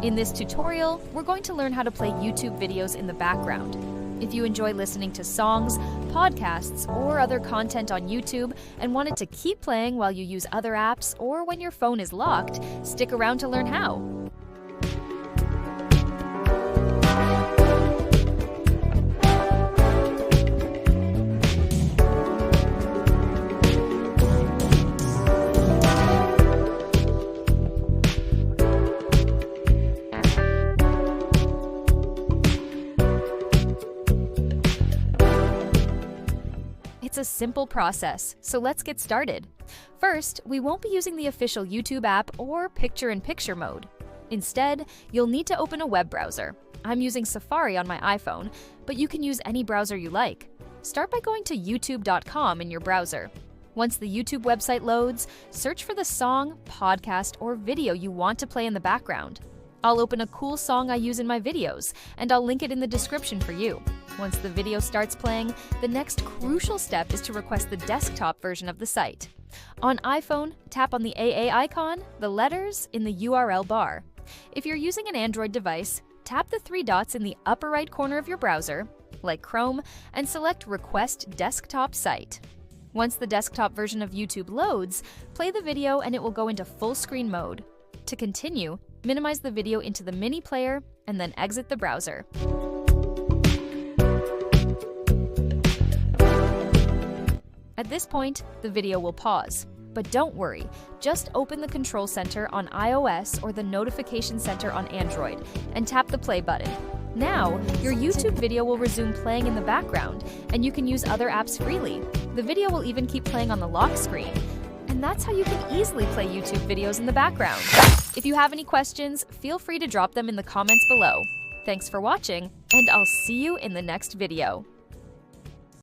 In this tutorial, we're going to learn how to play YouTube videos in the background. If you enjoy listening to songs, podcasts, or other content on YouTube and want it to keep playing while you use other apps or when your phone is locked, stick around to learn how. It's a simple process, so let's get started. First, we won't be using the official YouTube app or picture-in-picture mode. Instead, you'll need to open a web browser. I'm using Safari on my iPhone, but you can use any browser you like. Start by going to youtube.com in your browser. Once the YouTube website loads, search for the song, podcast, or video you want to play in the background. I'll open a cool song I use in my videos, and I'll link it in the description for you. Once the video starts playing, the next crucial step is to request the desktop version of the site. On iPhone, tap on the AA icon, the letters in the URL bar. If you're using an Android device, tap the three dots in the upper right corner of your browser, like Chrome, and select Request Desktop Site. Once the desktop version of YouTube loads, play the video and it will go into full screen mode. To continue, minimize the video into the mini player and then exit the browser. At this point, the video will pause. But don't worry, just open the Control Center on iOS or the Notification Center on Android and tap the play button. Now, your YouTube video will resume playing in the background, and you can use other apps freely. The video will even keep playing on the lock screen. And that's how you can easily play YouTube videos in the background. If you have any questions, feel free to drop them in the comments below. Thanks for watching, and I'll see you in the next video.